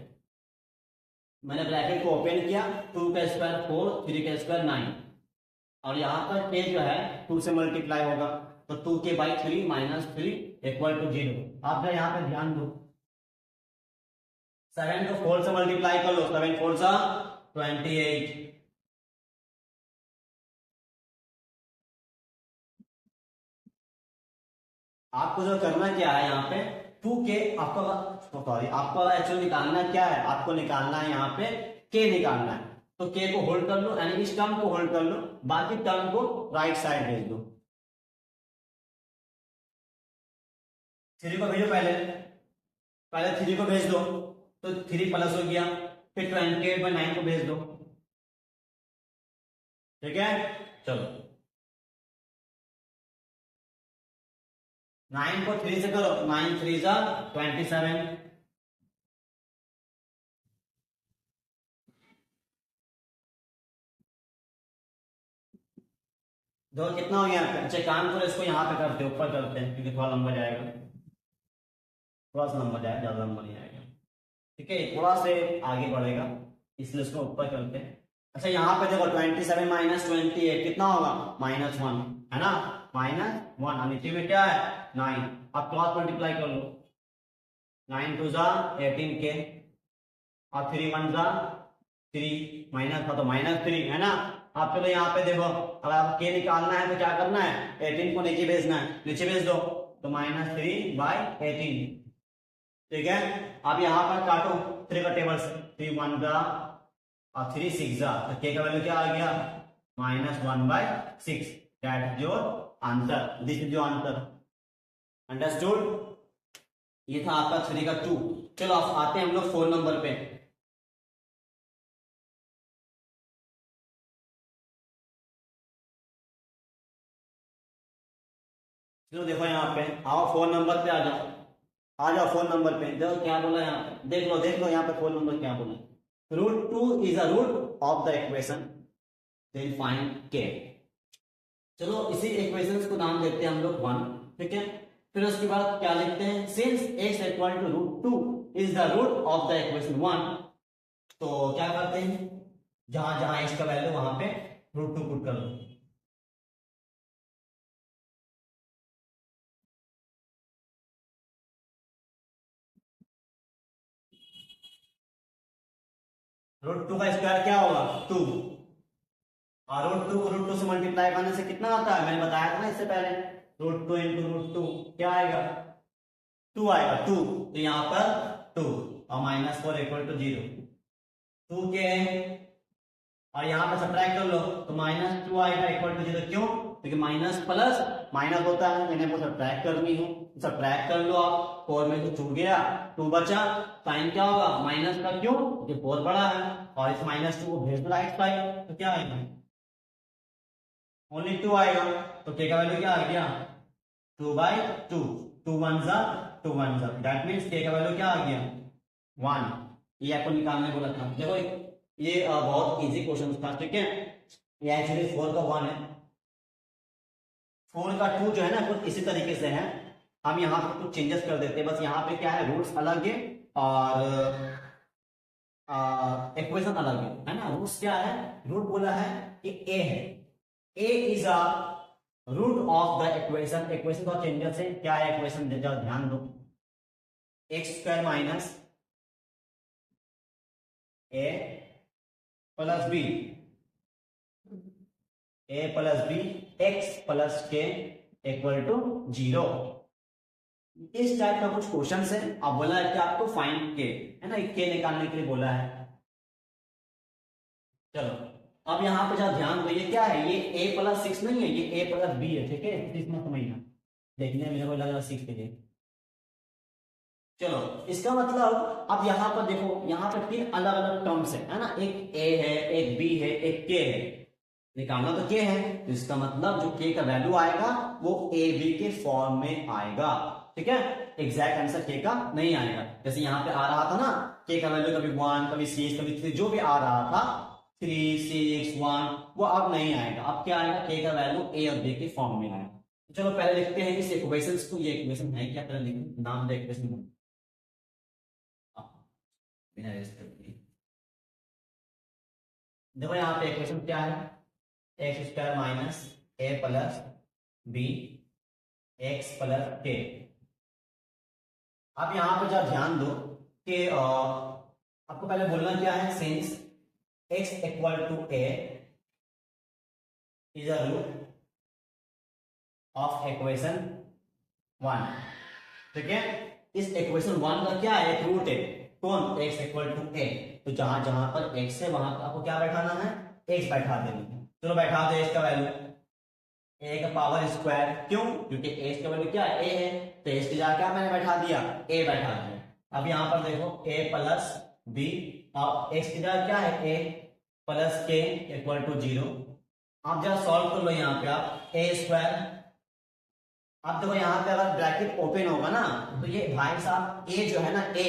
Speaker 1: मैंने ब्रैकेट को ओपन किया, 2 का स्क्वायर 4 3 का स्क्वायर 9, और यहाँ पर k जो है 2 से मल्टीप्लाई होगा, तो 2k/3 माइनस 3 इक्वल टू 0। आप यहाँ पे ध्यान दो, 7 को 4 से मल्टीप्लाई कर लो, 7 4 सा 28। आपको जो करना क्या है यहाँ पे 2k आपका सॉरी आपको एक्चुअली निकालना क्या है, आपको निकालना है यहाँ पे k निकालना है, तो k को होल्ड कर लो, यानी इस टर्म को होल्ड कर लो, बाकी टर्म को राइट साइड भेज दो। 3 को भेजो, पहले 3 को भेज दो, तो 3 प्लस हो गया, फिर 28/9 को भेज दो। ठीक है, चलो 9 को 3 से करो, 9 3 जा 27। दो कितना हो गया, अच्छा काम करो इसको यहाँ पे करते हैं, ऊपर करते हैं क्योंकि थोड़ा लंबा जाएगा, थोड़ा सा लंबा जाएगा, ज्यादा लंबा नहीं आएगा। ठीक है, थोड़ा से आगे बढ़ेगा इसलिए इसको ऊपर करते हैं। अच्छा यहाँ पे देखो 27 माइनस 28 कितना होगा -1, है ना, -1, और नीचे में क्या है 9। अब क्रॉस मल्टीप्लाई कर लो, 9 2 जा 18k और 3 1 जा 3, माइनस था तो -3 है ना। आप चलो यहाँ पे देखो, अगर आप के निकालना है तो क्या करना है, 18 को नीचे भेजना है, नीचे भेज दो तो -3/18। ठीक है, आप यहाँ पर काटो 3 का टेबल से, 3 1 जा और 3 6 जा, तो के का वैल्यू क्या आ गया, -1/6। That is your answer, this is your answer. Understood. ये था आपका 3 का 2। चलो आप आते हैं हम लोग 4 नंबर पे। चलो देखो यहाँ पे, आओ 4 नंबर पे आ जाओ, आ जाओ 4 नंबर पे। देखो क्या बोला यहाँ पे, देख लो यहाँ पे 4 नंबर क्या बोला, √2 is a root of the equation, then find k. चलो इसी इक्वेशन को नाम देते हैं हम लोग 1। ठीक है, फिर उसके बाद क्या लिखते हैं, since x equal to √2 is the root of the equation 1, तो क्या करते हैं, जहां जहां x का वैल्यू वहां पे √2 पुट कर दो। √2 का स्क्वायर क्या होगा, 2, और √2 से मल्टीप्लाई करने से कितना आता है, मैंने बताया था ना इससे पहले, √2 इंटू √2 क्या आएगा, 2 आएगा, 2। तो यहाँ पर 2 और -4 इक्वल टू 0, 2 के, और यहाँ पे सब्ट्रैक्ट कर लो तो -2 आएगा इक्वल टू 0। क्यों, क्योंकि माइनस प्लस माइनस होता है, मैंने वो सब्ट्रैक्ट करनी हो, सब्ट्रैक्ट कर लो आप, 4 में से छूट गया, 2 बचा, साइन क्या होगा माइनस का, क्यों, क्योंकि 4 बड़ा है, और इस -2 को भेज दो राइट साइड, तो क्या आएगा, ओनली 2 आएगा। तो के का वैल्यू क्या आ गया, 2/2, 2 1 जा 2 1 जा, दैट मींस के का वैल्यू क्या आ गया, 1। ये आपको निकालने बोला था। देखो ये बहुत इजी क्वेश्चन था। ठीक है, ये एक्चुअली 4 का 1 है, 4 का 2 जो है ना कुछ इसी तरीके से है, हम यहाँ पे कुछ चेंजेस कर देते हैं, बस यहाँ पे क्या है, रूट्स अलग है और इक्वेशन अलग है ना। रूट्स क्या है, रूट बोला है कि ए है, A is a root of the equation, equation का चेंजेस है, क्या है इक्वेशन, ध्यान दो, x² minus a plus B, a plus B x plus K equal to 0। इस टाइप का कुछ क्वेश्चन है। अब बोला है कि आपको फाइंड के, है ना, के निकालने के लिए बोला है। चलो अब यहाँ पे जरा ध्यान दो, ये क्या है, ये a+6 नहीं है, ये a+b है। ठीक है, इसमें समझना, देखने में कोई लग रहा 6 के लिए। चलो इसका मतलब अब यहाँ पर देखो, यहाँ पर 3 अलग अलग टर्म्स है ना, एक a है, एक b है, एक k है, निकालना तो k है, तो इसका मतलब जो k का वैल्यू आएगा वो a b के फॉर्म में आएगा। ठीक है, एग्जैक्ट आंसर k का नहीं आएगा। जैसे यहाँ पे आ रहा था ना, k का वैल्यू कभी 1 कभी 6 कभी 3 जो भी आ रहा था, 3 6 1, वो अब नहीं आएगा। अब क्या आएगा, k का वैल्यू a और b के फॉर्म में आएगा। चलो पहले लिखते हैं इस इक्वेशन को, ये इक्वेशन है क्या, पहले लिखें, नाम दे इक्वेशन को, बिना रेस्ट करके। देखो यहाँ पे इक्वेशन क्या है, x² minus a plus b x plus k। अब यहाँ पे जरा ध्यान दो कि आपको पहले बोलना क्या है, since x equal to a is a root of equation 1। ठीक है, इस इक्वेशन 1 का क्या है, एक रूट है, कौन, x इक्वल टू a। तो जहां जहां पर x है वहां आपको क्या बैठाना है, x बैठा देना। चलो बैठा दो x का वैल्यू a का पावर स्क्वायर, क्यों, क्योंकि x का वैल्यू क्या है, a है, तो x की जगह क्या मैंने बैठा दिया, a बैठा दिया। अब यहाँ पर देखो a प्लस b, और x की जगह क्या है, a plus k equal to 0। आप जरा सॉल्व कर लो यहाँ पे, आप a², अब देखो यहाँ पे अगर ब्रैकेट ओपन होगा ना, तो ये भाई साहब a जो है ना, a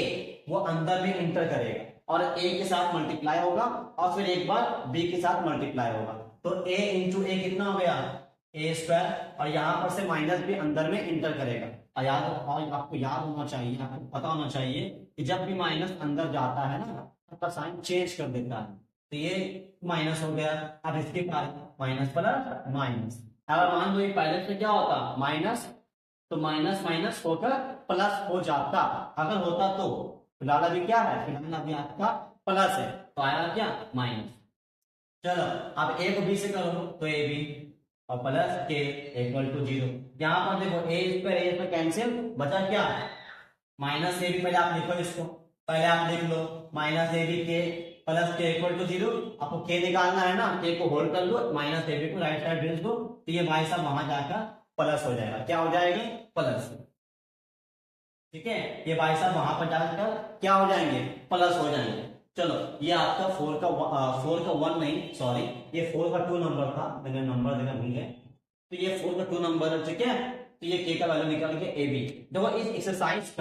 Speaker 1: वो अंदर में इंटर करेगा और a के साथ मल्टीप्लाई होगा, और फिर एक बार b के साथ मल्टीप्लाई होगा, तो a इंटू a कितना हो गया, a², और यहाँ पर से माइनस भी अंदर में इंटर करेगा। और आपको याद होना चाहिए, आपको पता होना चाहिए कि जब भी माइनस अंदर जाता है ना, तो साइन चेंज कर देता है। तो ये माइनस हो गया, अब इसके बाद माइनस प्लस माइनस, अगर मान लो ये पहले से क्या होता माइनस, तो माइनस माइनस होकर प्लस हो जाता, अगर होता तो। फिलहाल अभी क्या है, फिलहाल अभी आपका प्लस है, तो आया क्या माइनस। चलो अब ए को बी से करो तो ए बी और प्लस के इक्वल टू 0। यहाँ पर देखो ए पर कैंसिल, बचा क्या माइनस ए बी। पहले आप लिखो इसको, पहले आप लिख लो माइनस ए बी के प्लस के इक्वल टू 0। आपको के निकालना है ना, के को होल्ड कर लो, माइनस ए बी को राइट साइड भेज दो, तो ये भाई साहब वहां जाकर प्लस हो जाएगा। क्या हो जाएगा प्लस, ठीक है। ये भाई साहब वहां पर जाकर क्या हो जाएंगे प्लस हो जाएंगे। चलो ये आपका 4 का 1 नहीं सॉरी, ये 4 का 2 नंबर था, मैंने नंबर देना भूल गया। तो ये 4 का 2 नंबर है, ठीक है। तो ये के का वैल्यू निकाल के ए बी। देखो इस एक्सरसाइज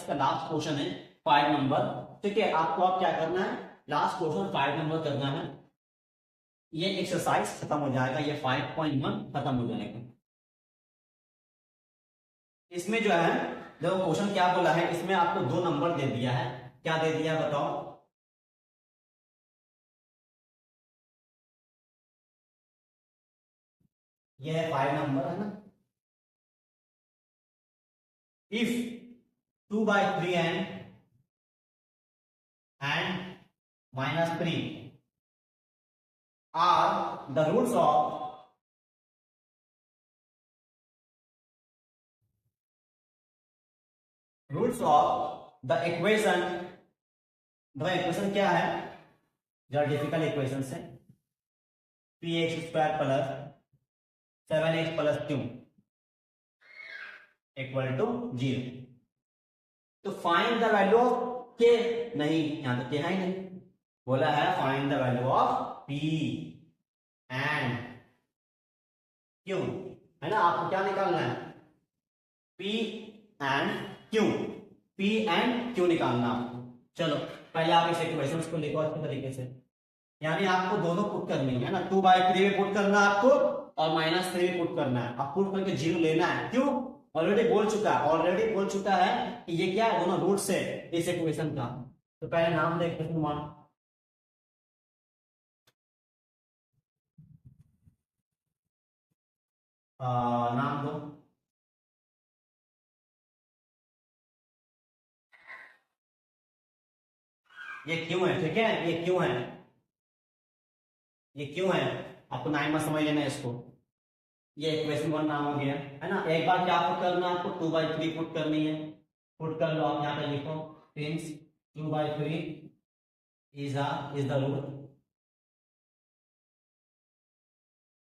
Speaker 1: का लास्ट क्वेश्चन है 5 नंबर, ठीक है। आपको अब क्या करना है, लास्ट क्वेश्चन 5 नंबर करना है। ये एक्सरसाइज खत्म हो जाएगा, ये 5.1 खत्म हो जाएगा। इसमें जो है देखो क्वेश्चन क्या बोला है, इसमें आपको 2 नंबर दे दिया है। क्या दे दिया बताओ, ये है 5 नंबर है ना। If 2/3 and -3 are the roots of the equation, the equation क्या है, जरा डिफिकल्ट इक्वेशन है, px² plus 7x plus 2 equal to 0। तो फाइंड द वैल्यू ऑफ के, नहीं यहां तो के है ही नहीं, बोला है find the value of p and q, है ना। आपको क्या निकालना है p and q, p and q निकालना आपको। चलो पहले आप इस इक्वेशन को लिखो अच्छे तरीके से, यानी आपको दोनों पुट करनी है ना, 2/3 में पुट करना है आपको और -3 में पुट करना है। आप पुट करके 0 लेना है, क्यों ऑलरेडी बोल चुका है कि ये क्या है, दोनों रूट्स है इस इक्वेशन का। तो पहले नाम दे इक्वेशन 1, नाम दो ये क्यों है, ठीक है, ये क्यों है, ये क्यों है, आपको 9 में समझ लेना है इसको। ये इक्वेशन 1 नाम हो गया, है ना। एक बार क्या पुट करना है आपको, 2/3 पुट करनी है, पुट कर लो आप यहाँ पे लिखो, since 2/3 is the root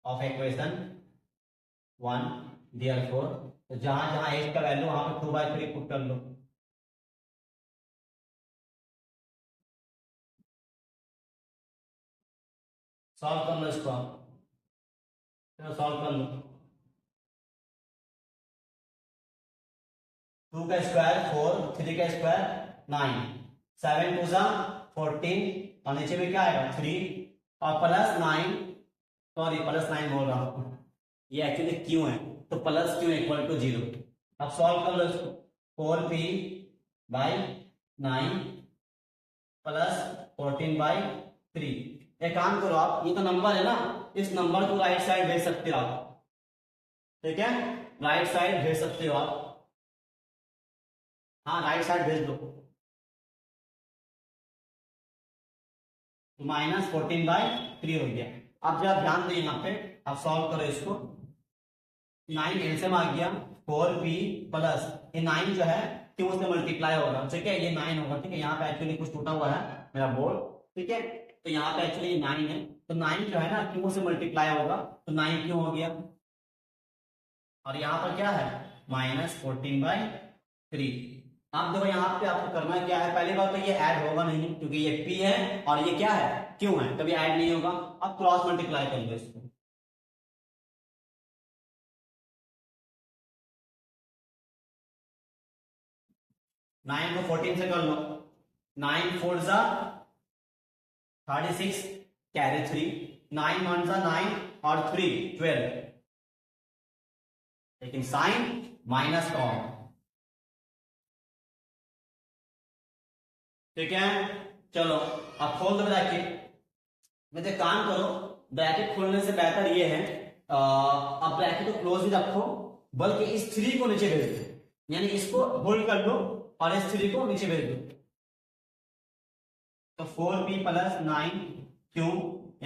Speaker 1: of equation 1, therefore तो जहां जहां x का वैल्यू वहां पे 2/3 पुट कर लो। सॉल्व कर लो इसको, चलो सॉल्व कर लो। 2 का स्क्वायर 4, 3 का स्क्वायर 9, 7 2 जा 14 और नीचे में क्या आएगा 3 और प्लस 9, सॉरी प्लस 9 बोल रहा हूं, ये एक्चुअली क्यों है, तो प्लस क्यों इक्वल टू 0। अब सॉल्व कर लो इसको, 4p/9 प्लस 14/3। एक काम करो आप, ये तो नंबर है ना, इस नंबर को राइट साइड भेज सकते हो आप, ठीक है, राइट साइड भेज सकते हो आप, हाँ राइट साइड भेज दो। तो -14/3 हो गया। अब जब ध्यान दें यहाँ पे, आप सॉल्व करो इसको, 9 एलसीएम आ गया 4p प्लस ये 9 जो है क्यों से मल्टीप्लाई होगा, ठीक है, ये 9 होगा, ठीक है। यहाँ पे एक्चुअली कुछ टूटा हुआ है मेरा बोर्ड, ठीक है, तो यहाँ पे एक्चुअली 9 है, तो 9 जो है ना क्यों से मल्टीप्लाई होगा, तो 9 क्यों हो गया, और यहाँ पर क्या है -14/3। आप देखो यहाँ पे आपको करना क्या है, पहली बात तो ये ऐड होगा नहीं क्योंकि ये p है और ये क्या है क्यों है, कभी ऐड नहीं होगा। अब क्रॉस मल्टीप्लाई कर लो इसको, 9 को 14 से कर लो, 9 4 जा 36 कैरी 3, 9 1 जा 9 और 3 12, लेकिन साइन माइनस का, ठीक है। चलो अब खोल दो ब्रैकेट, वैसे काम करो, ब्रैकेट खोलने से बेहतर ये है अब ब्रैकेट को क्लोज ही रखो, बल्कि इस 3 को नीचे भेज दो, यानी इसको होल्ड कर लो और इस 3 को नीचे भेज दो, तो 4p plus 9q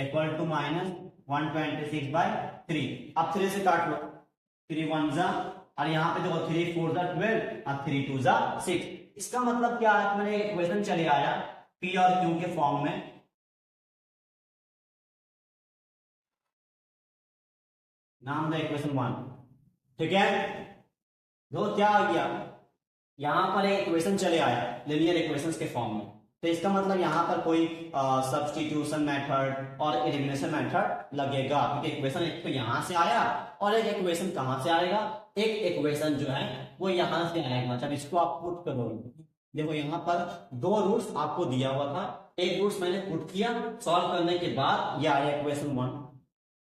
Speaker 1: equal to -126/3। अब 3 से काट लो, 3 1 जा, और यहाँ पे देखो 3 4 जा 12 और 3 2 जा 6। इसका मतलब क्या है, मैंने इक्वेशन चले आया p और q के फॉर्म में। नाम दे इक्वेशन 1, ठीक है। तो क्या आ गया, यहां पर एक इक्वेशन चले आया लीनियर इक्वेशंस के फॉर्म में। तो इसका मतलब यहां पर कोई सब्स्टिट्यूशन मेथड और एलिमिनेशन मेथड लगेगा, क्योंकि इक्वेशन एक तो यहां से आया और एक इक्वेशन कहां से आएगा, एक इक्वेशन जो है वो यहां से आएगा। जब इसको आप पुट करोगे, देखो यहां पर 2 रूट्स आपको दिया हुआ था, एक रूट्स मैंने पुट किया, सॉल्व करने के बाद ये आया इक्वेशन 1।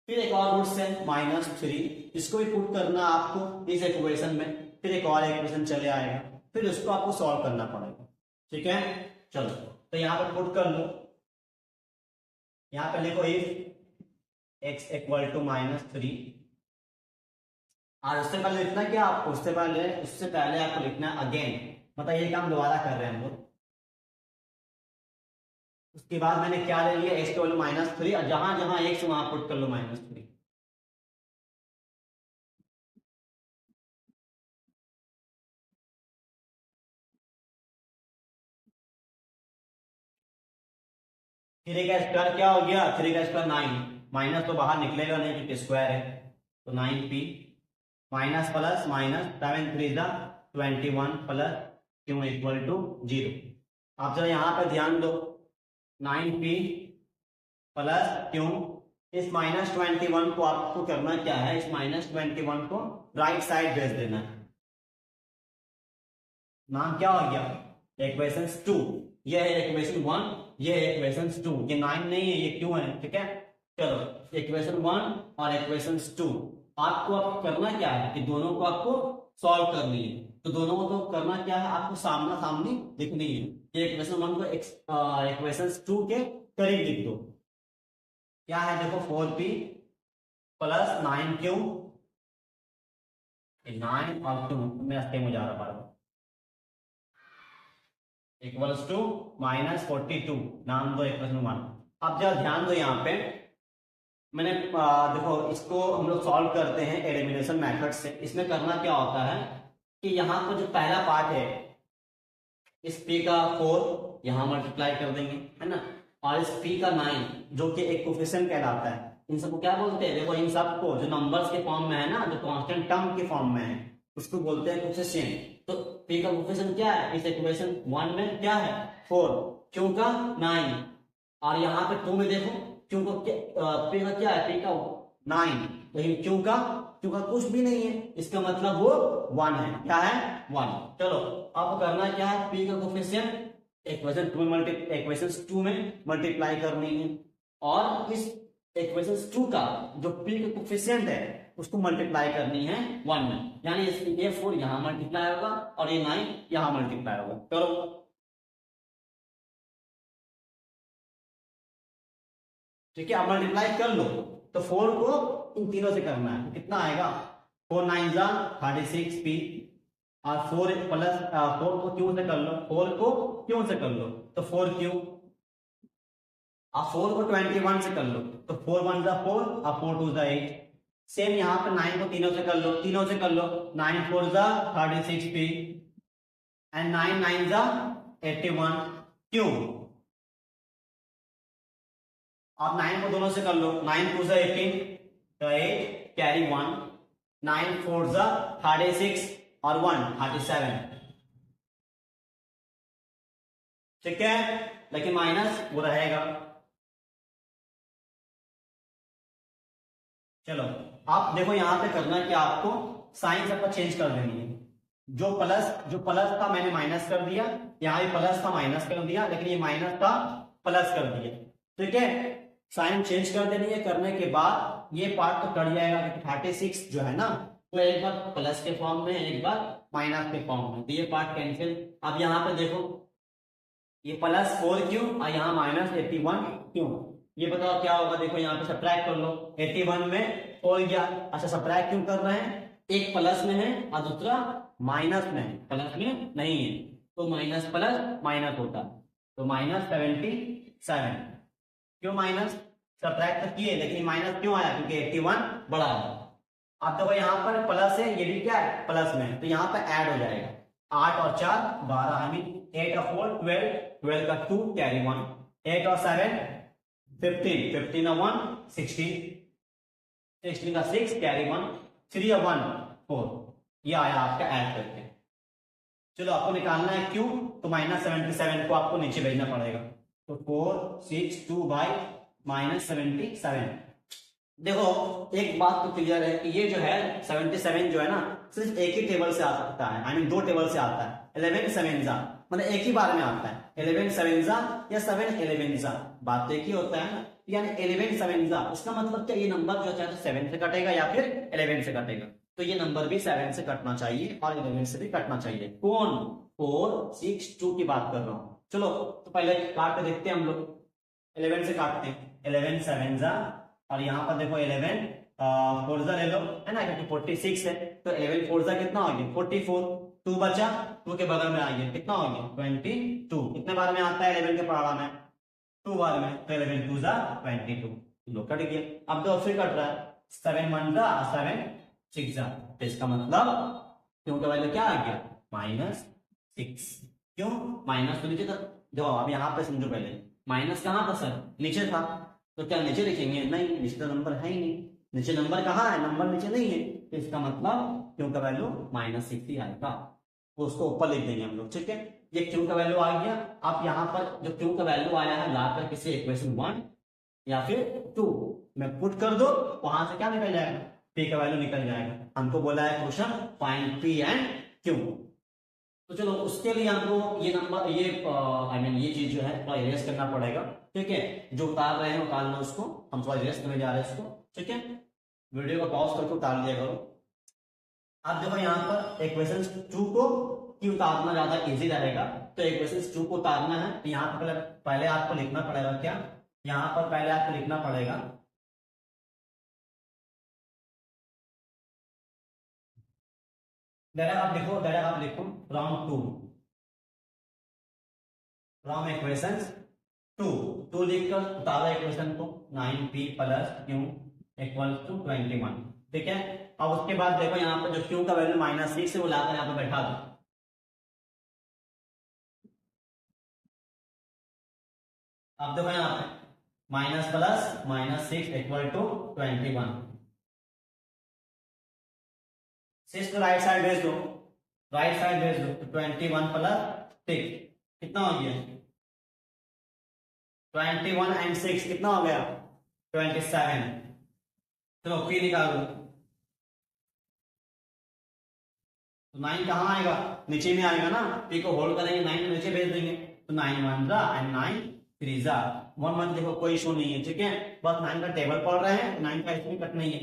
Speaker 1: फिर एक और रूट्स है -3, इसको भी पुट करना आपको इस इक्वेशन में, फिर एक और इक्वेशन चले आएगा, फिर उसको आपको सॉल्व करना पड़ेगा, ठीक है। चलो तो यहां पर पुट कर लो, यहां पर लिखो इफ x इक्वल टू -3, और उससे पहले लिखना क्या आपको, उससे पहले आपको लिखना अगेन, मतलब ये काम दोबारा कर रहे हैं हम लोग। उसके बाद मैंने क्या ले लिया, x इक्वल टू -3, और जहां जहां x वहां पुट कर लो -3। थ्री का स्क्वायर क्या हो गया, 3 का स्क्वायर 9, माइनस तो बाहर निकलेगा नहीं क्योंकि स्क्वायर है, तो 9p माइनस प्लस माइनस 7 3 21 प्लस q इक्वल टू 0। आप जरा यहाँ पे ध्यान दो, 9p प्लस q, इस -21 को आपको करना क्या है, इस -21 को राइट साइड भेज देना है। नाम क्या हो गया, इक्वेशन 2। ये है इक्वेशन 1, ये है इक्वेशन 2। ये 9 नहीं है, ये q है, ठीक है। चलो इक्वेशन 1 और इक्वेशन 2 आपको अब करना क्या है कि दोनों को आपको सॉल्व करनी है। तो दोनों को तो करना क्या है, आपको सामना सामनी लिखनी है। ये इक्वेशन 1 को इक्वेशन 2 के करीब लिख दो। क्या है देखो, 4p प्लस 9q, 9 और 2 में सेम हो जा रहा है, इक्वल्स टू -42। नाम दो इक्वेशन 1। अब जरा ध्यान दो, यहाँ पे मैंने देखो इसको हम लोग सॉल्व करते हैं एलिमिनेशन मेथड से। इसमें करना क्या होता है कि यहाँ पर जो पहला पार्ट है, इस p का 4 यहाँ मल्टीप्लाई कर देंगे, है ना, और इस p का 9 जो कि एक कोफिशिएंट कहलाता है। इन सबको क्या बोलते हैं, देखो इन सबको जो नंबर्स के फॉर्म में है ना, जो कांस्टेंट टर्म के फॉर्म में है, उसको बोलते हैं कोफिशिएंट। तो p का कोफिशिएंट क्या है, इस इक्वेशन 1 में क्या है 4, q का 9, और यहाँ पे 2 में देखो q को p का क्या है, p का 9, लेकिन q का कुछ भी नहीं है, इसका मतलब वो 1 है। क्या है 1। चलो अब करना क्या है, p का कोफिशिएंट इक्वेशन 2 में मल्टीप्लाई करनी है, और इस इक्वेशन 2 का जो p का कोफिशिएंट है उसको मल्टीप्लाई करनी है 1 में, यानी ये 4 यहां मल्टीप्लाई होगा और ये 9 यहां मल्टीप्लाई होगा। करो, ठीक है। अब मल्टीप्लाई कर लो, तो 4 को इन तीनों से करना है, तो कितना आएगा, 4 9 जा 36p, और 4 प्लस 4 को क्यों से कर लो, 4 को क्यों से कर लो, तो 4q, और 4 को 21 से कर लो, तो 4 1 जा 4 और 4 2 जा 8। सेम यहाँ पे 9 को तीनों से कर लो, 9 4 जा 36p, एंड 9 9 जा 81, क्यों, आप 9 को दोनों से कर लो, 9 2 जा 18, तो 8 कैरी 1, 9 4 जा 36 और 1 37, ठीक है, लेकिन माइनस वो रहेगा। चलो आप देखो यहाँ पे करना है कि आपको साइन सबका चेंज कर देनी है। जो प्लस था मैंने माइनस कर दिया, यहाँ भी प्लस था माइनस कर दिया, लेकिन ये माइनस था प्लस कर दिया, ठीक है। साइन चेंज कर देनी है, करने के बाद ये पार्ट तो कट जाएगा, क्योंकि 36 जो है ना वो एक बार प्लस के फॉर्म में, एक बार माइनस के फॉर्म में, तो ये पार्ट कैंसिल। अब यहाँ पे देखो ये प्लस 4 क्यों और यहाँ माइनस 81 क्यों, ये बताओ क्या होगा। देखो यहाँ पे सब्ट्रैक्ट कर लो, 81 में 4 गया, अच्छा सब्ट्रैक्ट क्यों कर रहे हैं, एक प्लस में है और दूसरा माइनस में है, प्लस में नहीं है, तो माइनस प्लस माइनस होता है, तो -76 7। क्यों माइनस? सब्ट्रैक्ट तो किए लेकिन माइनस क्यों आया? क्योंकि 81 बड़ा है। अब देखो यहाँ पर प्लस है, ये भी क्या है? प्लस में, तो यहाँ पर ऐड हो जाएगा। 8 और 4 12, आई मीन 8 और 4 12, 12 का 2 कैरी 1, 8 और 7 15, 15 और 1 16, 16 का 6 कैरी 1, 3 और 1 4। ये आया आपका ऐड करके। चलो आपको निकालना है क्यों, तो -77 को आपको नीचे भेजना पड़ेगा। तो 4 6 2 बाई -77। देखो एक बात तो क्लियर है कि ये जो है 77 जो है ना, सिर्फ एक ही टेबल से आ सकता है, आई मीन 2 टेबल से आता है। 11 7 जा मतलब एक ही बार में आता है। 11 7 जा या 7 11 जा, बात तो एक ही होता है ना। यानी 11 7 जा, इसका मतलब क्या, ये नंबर जो चाहे तो 7 से कटेगा या फिर 11 से कटेगा। तो ये नंबर भी 7 से कटना चाहिए और 11 से भी कटना चाहिए। कौन? 4 6 2 की बात कर रहा हूं। चलो तो पहले काट के देखते हैं हम लोग। 11 से काटते हैं। 11 7 जा, और यहाँ पर देखो 11 4 जा ले लो, है ना, क्योंकि 46 है। तो 11 4 जा कितना हो गया? 44। 2 बचा, 2 के बगल में आ गया, कितना हो गया? 22। कितने बार में आता है 11 के पहाड़ा में? 2 बार में। तो 11 2 जा 22, लो कट गया। अब तो फिर कट रहा है। 7 1 जा 7 6 जा, तो इसका मतलब क्यों का वैल्यू क्या आ गया? -6। क्यों? माइनस तो नीचे था। देखो अब यहाँ पे समझो, पहले माइनस कहाँ था सर? नीचे था। तो क्या नीचे लिखेंगे? नहीं, नीचे तो नंबर है ही नहीं। नीचे नंबर कहाँ है? नंबर नीचे नहीं है। तो इसका मतलब क्यों का वैल्यू -6 ही आएगा। तो उसको ऊपर लिख देंगे हम लोग, ठीक है। ये क्यों का वैल्यू आ गया। अब यहाँ पर जो क्यों का वैल्यू आया है, लाकर किसी इक्वेशन 1 या फिर 2 में पुट कर दो, वहां से क्या निकल जाएगा? पी का वैल्यू निकल जाएगा। हमको बोला है question find P and Q. तो चलो उसके लिए हमको ये नंबर, ये आई मीन ये चीज जो है थोड़ा इरेज करना पड़ेगा, ठीक है। जो उतार रहे हैं उतारना, उसको हम थोड़ा इरेज करने जा रहे हैं इसको, ठीक है। वीडियो को पॉज करके उतार लिया करो। अब देखो यहाँ पर इक्वेशन 2 को क्यों उतारना ज्यादा इजी रहेगा, तो इक्वेशन 2 को उतारना है तो यहाँ पर पहले आपको लिखना पड़ेगा क्या, यहाँ पर पहले आपको लिखना पड़ेगा डायरेक्ट आप लिखो फ्रॉम इक्वेशन 2 लिखकर उतारा इक्वेशन को। 9p plus q equal to 21, ठीक है। अब उसके बाद देखो यहाँ पर जो q का वैल्यू -6 है वो लाकर यहाँ पे बैठा दो। अब देखो यहाँ पे माइनस प्लस -6 इक्वल टू 21। 6 को राइट साइड भेज दो, राइट साइड भेज दो, तो 21 प्लस 6 कितना हो गया? 21 एंड 6 कितना हो गया? 27। चलो पी निकालो। तो 9 कहाँ आएगा? नीचे में आएगा ना। पी को होल्ड करेंगे, 9 नीचे भेज देंगे। तो 9 1 जा एंड 9 3 जा 1 1। देखो कोई इशू नहीं है, ठीक है। बस 9 का टेबल पढ़ रहे हैं, 9 का इसमें कट नहीं है।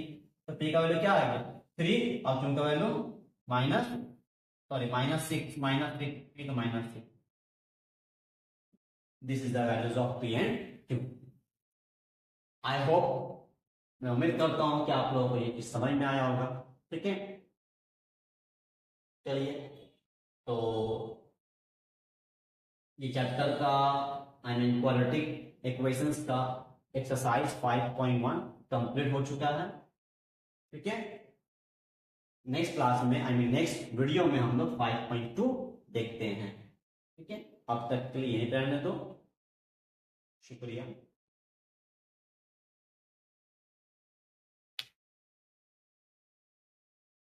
Speaker 1: तो पी का वैल्यू क्या आ गया? 3, और क्यू का वैल्यू -6 पी का -6। This is the values of P and Q. I hope, मैं उम्मीद करता हूं कि आप लोगों को ये चीज समझ में आया होगा, ठीक है। चलिए, तो ये चैप्टर का आई मीन क्वाड्रेटिक इक्वेशंस का एक्सरसाइज 5.1 कंप्लीट हो चुका है, ठीक है। नेक्स्ट क्लास में आई मीन नेक्स्ट वीडियो में हम लोग 5.2 देखते हैं, ठीक है। अब तक के लिए यहीं पे रहने दो, शुक्रिया।